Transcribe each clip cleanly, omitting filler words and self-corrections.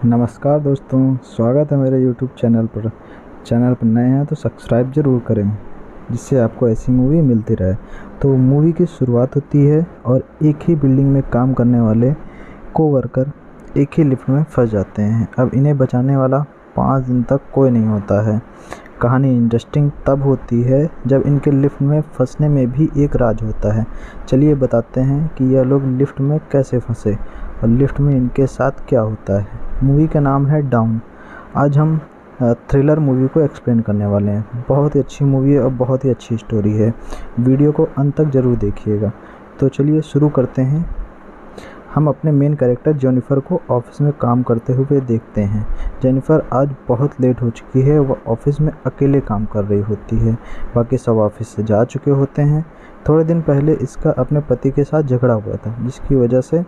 नमस्कार दोस्तों, स्वागत है मेरे यूट्यूब चैनल पर नए हैं तो सब्सक्राइब ज़रूर करें, जिससे आपको ऐसी मूवी मिलती रहे। तो मूवी की शुरुआत होती है और एक ही बिल्डिंग में काम करने वाले कोवर्कर एक ही लिफ्ट में फंस जाते हैं। अब इन्हें बचाने वाला 5 दिन तक कोई नहीं होता है। कहानी इंटरेस्टिंग तब होती है जब इनके लिफ्ट में फंसने में भी एक राज होता है। चलिए बताते हैं कि यह लोग लिफ्ट में कैसे फंसे और लिफ्ट में इनके साथ क्या होता है। मूवी का नाम है डाउन। आज हम थ्रिलर मूवी को एक्सप्लेन करने वाले हैं। बहुत ही अच्छी मूवी है और बहुत ही अच्छी स्टोरी है। वीडियो को अंत तक ज़रूर देखिएगा। तो चलिए शुरू करते हैं। हम अपने मेन कैरेक्टर जेनिफर को ऑफिस में काम करते हुए देखते हैं। जेनिफर आज बहुत लेट हो चुकी है। वह ऑफिस में अकेले काम कर रही होती है, बाकी सब ऑफिस से जा चुके होते हैं। थोड़े दिन पहले इसका अपने पति के साथ झगड़ा हुआ था, जिसकी वजह से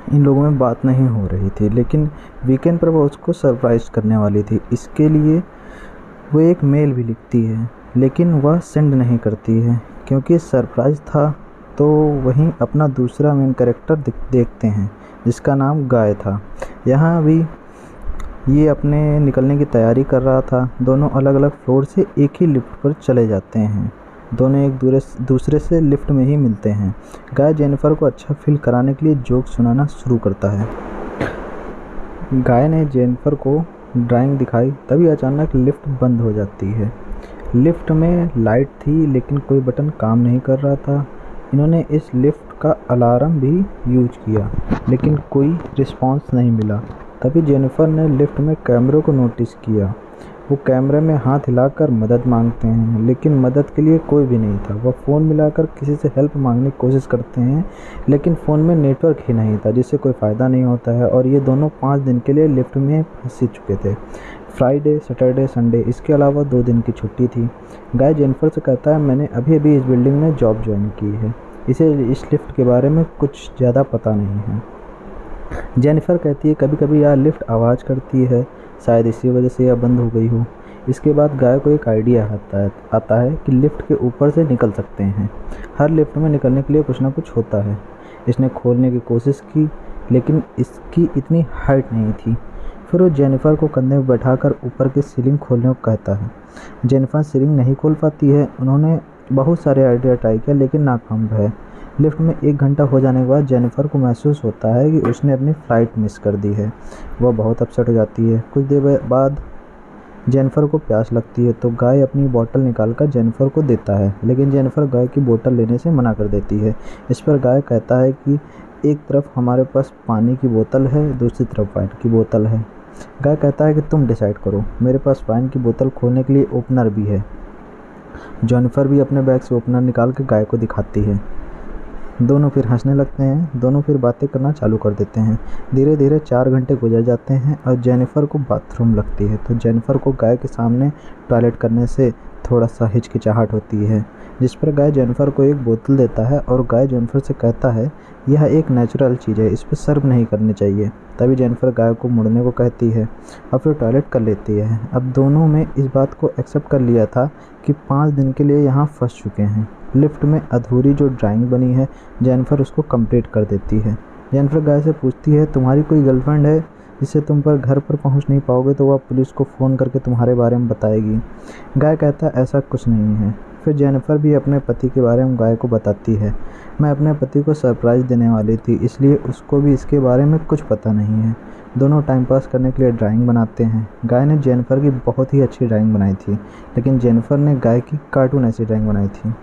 इन लोगों में बात नहीं हो रही थी। लेकिन वीकेंड पर वह उसको सरप्राइज करने वाली थी। इसके लिए वो एक मेल भी लिखती है, लेकिन वह सेंड नहीं करती है क्योंकि सरप्राइज था। तो वहीं अपना दूसरा मेन कैरेक्टर देखते हैं, जिसका नाम गाय था। यहाँ भी ये अपने निकलने की तैयारी कर रहा था। दोनों अलग अलग फ्लोर से एक ही लिफ्ट पर चले जाते हैं। दोनों एक दूसरे से लिफ्ट में ही मिलते हैं। गाय जेनिफर को अच्छा फील कराने के लिए जोक सुनाना शुरू करता है। गाय ने जेनिफर को ड्राइंग दिखाई, तभी अचानक लिफ्ट बंद हो जाती है। लिफ्ट में लाइट थी, लेकिन कोई बटन काम नहीं कर रहा था। इन्होंने इस लिफ्ट का अलार्म भी यूज किया, लेकिन कोई रिस्पांस नहीं मिला। तभी जेनिफर ने लिफ्ट में कैमरे को नोटिस किया। वो कैमरे में हाथ हिलाकर मदद मांगते हैं, लेकिन मदद के लिए कोई भी नहीं था। वह फ़ोन मिलाकर किसी से हेल्प मांगने की कोशिश करते हैं, लेकिन फ़ोन में नेटवर्क ही नहीं था, जिससे कोई फ़ायदा नहीं होता है। और ये दोनों 5 दिन के लिए लिफ्ट में फंस चुके थे। फ्राइडे, सैटरडे, संडे, इसके अलावा 2 दिन की छुट्टी थी। गाय जेनिफर से कहता है, मैंने अभी अभी इस बिल्डिंग में जॉब ज्वाइन की है, इसे इस लिफ्ट के बारे में कुछ ज़्यादा पता नहीं है। जेनिफर कहती है, कभी कभी यह लिफ्ट आवाज़ करती है, शायद इसी वजह से यह बंद हो गई हो। इसके बाद गाय को एक आइडिया आता है कि लिफ्ट के ऊपर से निकल सकते हैं। हर लिफ्ट में निकलने के लिए कुछ ना कुछ होता है। इसने खोलने की कोशिश की, लेकिन इसकी इतनी हाइट नहीं थी। फिर वो जेनिफर को कंधे में बैठाकर ऊपर की सीलिंग खोलने को कहता है। जेनिफर सीलिंग नहीं खोल पाती है। उन्होंने बहुत सारे आइडिया ट्राई किया, लेकिन नाकाम है। लिफ्ट में 1 घंटा हो जाने के बाद जेनिफर को महसूस होता है कि उसने अपनी फ़्लाइट मिस कर दी है। वह बहुत अपसेट हो जाती है। कुछ देर बाद जेनिफर को प्यास लगती है, तो गाय अपनी बोतल निकालकर जेनिफर को देता है, लेकिन जेनिफर गाय की बोतल लेने से मना कर देती है। इस पर गाय कहता है कि एक तरफ हमारे पास पानी की बोतल है, दूसरी तरफ वाइन की बोतल है। गाय कहता है कि तुम डिसाइड करो, मेरे पास वाइन की बोतल खोलने के लिए ओपनर भी है। जेनिफर भी अपने बैग से ओपनर निकाल कर गाय को दिखाती है। दोनों फिर हंसने लगते हैं। दोनों फिर बातें करना चालू कर देते हैं। धीरे धीरे 4 घंटे गुजर जाते हैं और जेनिफर को बाथरूम लगती है, तो जेनिफर को गाय के सामने टॉयलेट करने से थोड़ा सा हिचकिचाहट होती है, जिस पर गाय जेनिफर को एक बोतल देता है और गाय जेनिफर से कहता है, यह एक नेचुरल चीज़ है, इस पर सर्व नहीं करनी चाहिए। तभी जेनिफर गाय को मुड़ने को कहती है और फिर टॉयलेट कर लेती है। अब दोनों में इस बात को एक्सेप्ट कर लिया था कि 5 दिन के लिए यहाँ फंस चुके हैं। लिफ्ट में अधूरी जो ड्राइंग बनी है, जेनिफर उसको कंप्लीट कर देती है। जेनिफर गाय से पूछती है, तुम्हारी कोई गर्लफ्रेंड है जिससे तुम पर घर पर पहुंच नहीं पाओगे तो वह पुलिस को फ़ोन करके तुम्हारे बारे में बताएगी। गाय कहता है, ऐसा कुछ नहीं है। फिर जेनिफर भी अपने पति के बारे में गाय को बताती है। मैं अपने पति को सरप्राइज़ देने वाली थी, इसलिए उसको भी इसके बारे में कुछ पता नहीं है। दोनों टाइम पास करने के लिए ड्राइंग बनाते हैं। गाय ने जेनिफर की बहुत ही अच्छी ड्राइंग बनाई थी, लेकिन जेनिफर ने गाय की कार्टून ऐसी ड्राइंग बनाई थी।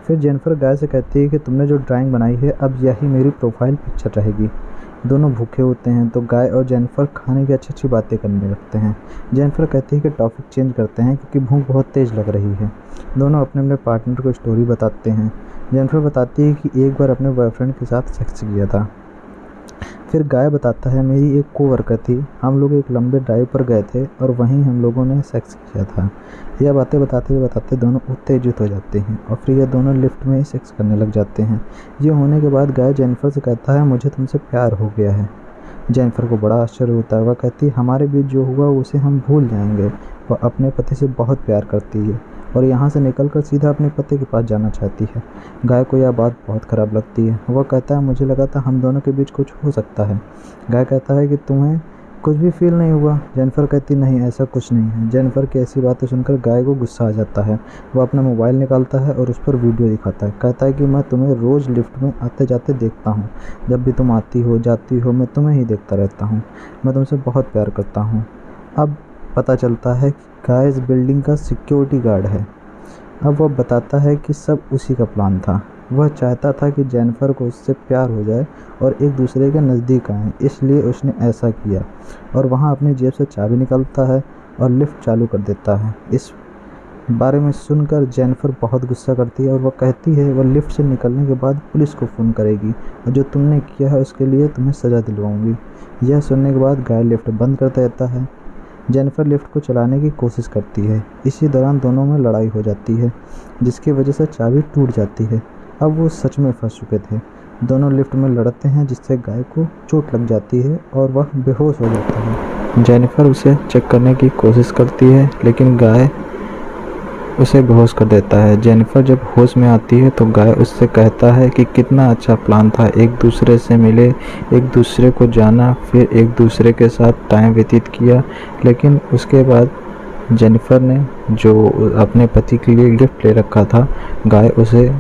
फिर जेनिफर गाय से कहती है कि तुमने जो ड्राइंग बनाई है, अब यही मेरी प्रोफाइल पिक्चर रहेगी। दोनों भूखे होते हैं, तो गाय और जेनिफर खाने की अच्छी अच्छी बातें करने लगते हैं। जेनिफर कहती है कि टॉपिक चेंज करते हैं क्योंकि भूख बहुत तेज़ लग रही है। दोनों अपने अपने पार्टनर को स्टोरी बताते हैं। जेनिफर बताती है कि एक बार अपने बॉयफ्रेंड के साथ सेक्स किया था। फिर गाय बताता है, मेरी एक कोवर्कर थी, हम लोग एक लंबे ड्राइव पर गए थे और वहीं हम लोगों ने सेक्स किया था। यह बातें बताते दोनों उत्तेजित हो जाते हैं और फिर ये दोनों लिफ्ट में ही सेक्स करने लग जाते हैं। ये होने के बाद गाय जेनिफर से कहता है, मुझे तुमसे प्यार हो गया है। जेनिफर को बड़ा आश्चर्य होता है। वह कहती है, हमारे बीच जो हुआ उसे हम भूल जाएंगे। वह अपने पति से बहुत प्यार करती है और यहाँ से निकलकर सीधा अपने पति के पास जाना चाहती है। गाय को यह बात बहुत ख़राब लगती है। वह कहता है, मुझे लगा था हम दोनों के बीच कुछ हो सकता है। गाय कहता है कि तुम्हें कुछ भी फील नहीं हुआ? जेनिफर कहती नहीं, ऐसा कुछ नहीं है। जेनिफर की ऐसी बातें सुनकर गाय को गुस्सा आ जाता है। वो अपना मोबाइल निकालता है और उस पर वीडियो दिखाता है। कहता है कि मैं तुम्हें रोज़ लिफ्ट में आते जाते देखता हूँ। जब भी तुम आती हो जाती हो मैं तुम्हें ही देखता रहता हूँ। मैं तुमसे बहुत प्यार करता हूँ। अब पता चलता है कि गाय इस बिल्डिंग का सिक्योरिटी गार्ड है। अब वह बताता है कि सब उसी का प्लान था। वह चाहता था कि जेनिफर को उससे प्यार हो जाए और एक दूसरे के नज़दीक आएँ, इसलिए उसने ऐसा किया। और वहाँ अपनी जेब से चाबी निकालता है और लिफ्ट चालू कर देता है। इस बारे में सुनकर जेनिफर बहुत गुस्सा करती है और वह कहती है वह लिफ्ट से निकलने के बाद पुलिस को फ़ोन करेगी और जो तुमने किया है उसके लिए तुम्हें सज़ा दिलवाऊंगी। यह सुनने के बाद गाय लिफ्ट बंद कर देता है। जेनिफर लिफ्ट को चलाने की कोशिश करती है। इसी दौरान दोनों में लड़ाई हो जाती है, जिसकी वजह से चाबी टूट जाती है। अब वो सच में फंस चुके थे। दोनों लिफ्ट में लड़ते हैं, जिससे गाय को चोट लग जाती है और वह बेहोश हो जाता है। जेनिफर उसे चेक करने की कोशिश करती है, लेकिन गाय उसे बेहोश कर देता है। जेनिफर जब होश में आती है तो गाय उससे कहता है कि कितना अच्छा प्लान था, एक दूसरे से मिले, एक दूसरे को जाना, फिर एक दूसरे के साथ टाइम व्यतीत किया। लेकिन उसके बाद जेनिफर ने जो अपने पति के लिए गिफ्ट ले रखा था, गाय उसे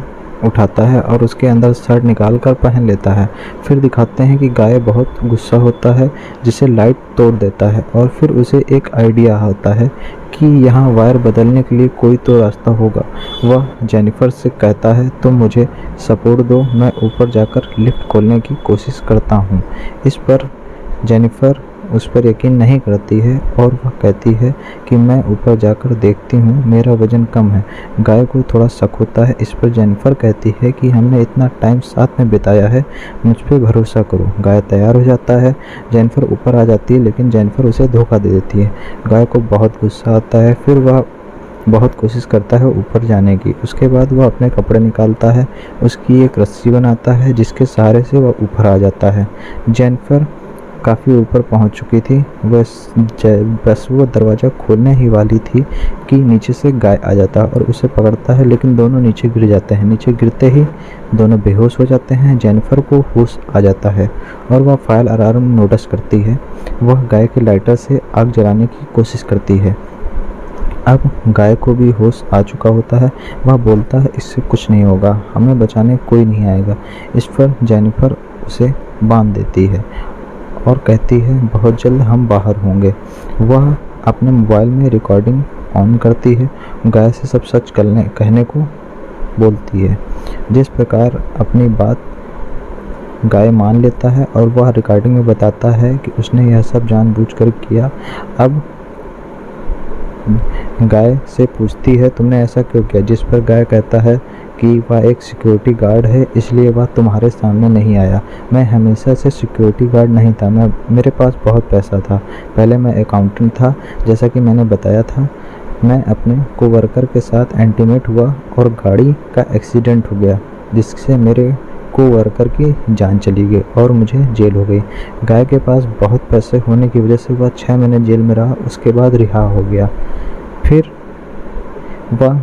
उठाता है और उसके अंदर शर्ट निकाल कर पहन लेता है। फिर दिखाते हैं कि गाय बहुत गुस्सा होता है, जिसे लाइट तोड़ देता है और फिर उसे एक आइडिया होता है कि यहाँ वायर बदलने के लिए कोई तो रास्ता होगा। वह जेनिफर से कहता है तुम मुझे सपोर्ट दो, मैं ऊपर जाकर लिफ्ट खोलने की कोशिश करता हूँ। इस पर जेनिफर उस पर यकीन नहीं करती है और वह कहती है कि मैं ऊपर जाकर देखती हूँ, मेरा वज़न कम है। गाय को थोड़ा शक होता है। इस पर जेनिफर कहती है कि हमने इतना टाइम साथ में बिताया है, मुझ पे भरोसा करो। गाय तैयार हो जाता है। जेनिफर ऊपर आ जाती है, लेकिन जेनिफर उसे धोखा दे देती है। गाय को बहुत गुस्सा आता है। फिर वह बहुत कोशिश करता है ऊपर जाने की। उसके बाद वह अपने कपड़े निकालता है, उसकी एक रस्सी बनाता है, जिसके सहारे से वह ऊपर आ जाता है। जेनिफर काफ़ी ऊपर पहुंच चुकी थी। बस वो दरवाज़ा खोलने ही वाली थी कि नीचे से गाय आ जाता है और उसे पकड़ता है, लेकिन दोनों नीचे गिर जाते हैं। नीचे गिरते ही दोनों बेहोश हो जाते हैं। जेनिफर को होश आ जाता है और वह फायर अलार्म नोटिस करती है। वह गाय के लाइटर से आग जलाने की कोशिश करती है। अब गाय को भी होश आ चुका होता है। वह बोलता है इससे कुछ नहीं होगा, हमें बचाने कोई नहीं आएगा। इस पर जेनिफर उसे बांध देती है और कहती है बहुत जल्द हम बाहर होंगे। वह अपने मोबाइल में रिकॉर्डिंग ऑन करती है, गाय से सब सच कहने को बोलती है। जिस प्रकार अपनी बात गाय मान लेता है और वह रिकॉर्डिंग में बताता है कि उसने यह सब जानबूझकर किया। अब गाय से पूछती है तुमने ऐसा क्यों किया, जिस पर गाय कहता है कि वह एक सिक्योरिटी गार्ड है, इसलिए वह तुम्हारे सामने नहीं आया। मैं हमेशा से सिक्योरिटी गार्ड नहीं था, मेरे पास बहुत पैसा था। पहले मैं अकाउंटेंट था, जैसा कि मैंने बताया था। मैं अपने कोवर्कर के साथ इंटीमेट हुआ और गाड़ी का एक्सीडेंट हो गया, जिससे मेरे कोवर्कर की जान चली गई और मुझे जेल हो गई। गाय के पास बहुत पैसे होने की वजह से वह 6 महीने जेल में रहा, उसके बाद रिहा हो गया। फिर वह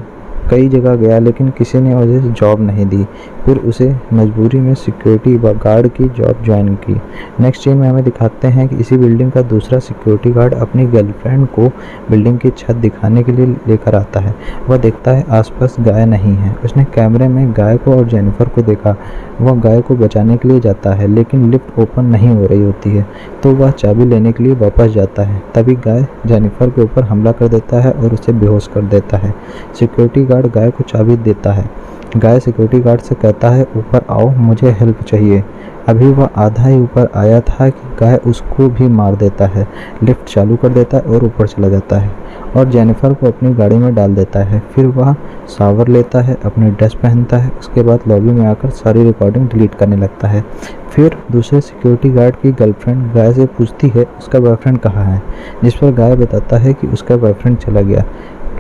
कई जगह गया, लेकिन किसी ने उसे जॉब नहीं दी। फिर उसे मजबूरी में सिक्योरिटी गार्ड की जॉब ज्वाइन की। नेक्स्ट सीन में हमें दिखाते हैं कि इसी बिल्डिंग का दूसरा सिक्योरिटी गार्ड अपनी गर्लफ्रेंड को बिल्डिंग की छत दिखाने के लिए लेकर आता है। वह देखता है आसपास गाय नहीं है। उसने कैमरे में गाय को और जेनिफर को देखा। वह गाय को बचाने के लिए जाता है, लेकिन लिफ्ट ओपन नहीं हो रही होती है, तो वह चाबी लेने के लिए वापस जाता है। तभी गाय जेनिफर के ऊपर हमला कर देता है और उसे बेहोश कर देता है। सिक्योरिटी गार्ड गाय को चाबी देता है। गाय सिक्योरिटी गार्ड से कहता है ऊपर आओ, मुझे हेल्प चाहिए। अभी वह आधा ही ऊपर आया था कि गाय उसको भी मार देता है, लिफ्ट चालू कर देता है और ऊपर चला जाता है और जेनिफर को अपनी गाड़ी में डाल देता है। फिर वह शावर लेता है, अपनी ड्रेस पहनता है, उसके बाद लॉबी में आकर सारी रिकॉर्डिंग डिलीट करने लगता है। फिर दूसरे सिक्योरिटी गार्ड की गर्लफ्रेंड गाय से पूछती है उसका बॉयफ्रेंड कहाँ है, जिस पर गाय बताता है कि उसका बॉयफ्रेंड चला गया,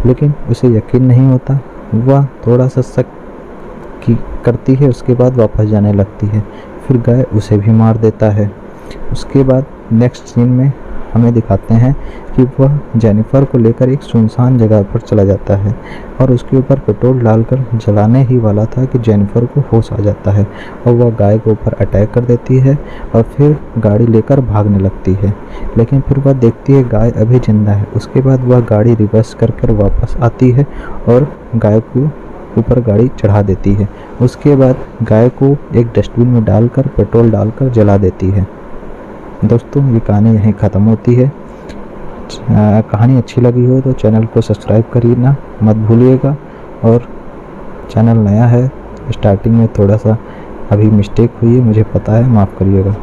लेकिन उसे यकीन नहीं होता। वह थोड़ा सा शक करती है, उसके बाद वापस जाने लगती है। फिर गाय उसे भी मार देता है। उसके बाद नेक्स्ट सीन में हमें दिखाते हैं कि वह जेनिफर को लेकर एक सुनसान जगह पर चला जाता है और उसके ऊपर पेट्रोल डालकर जलाने ही वाला था कि जेनिफर को होश आ जाता है और वह गाय के ऊपर अटैक कर देती है और फिर गाड़ी लेकर भागने लगती है। लेकिन फिर वह देखती है गाय अभी जिंदा है। उसके बाद वह गाड़ी रिवर्स कर वापस आती है और गाय को ऊपर गाड़ी चढ़ा देती है। उसके बाद गाय को एक डस्टबिन में डालकर पेट्रोल डालकर जला देती है। दोस्तों, ये कहानी यहीं ख़त्म होती है। कहानी अच्छी लगी हो तो चैनल को सब्सक्राइब करना मत भूलिएगा, और चैनल नया है, स्टार्टिंग में थोड़ा सा अभी मिस्टेक हुई है, मुझे पता है, माफ़ करिएगा।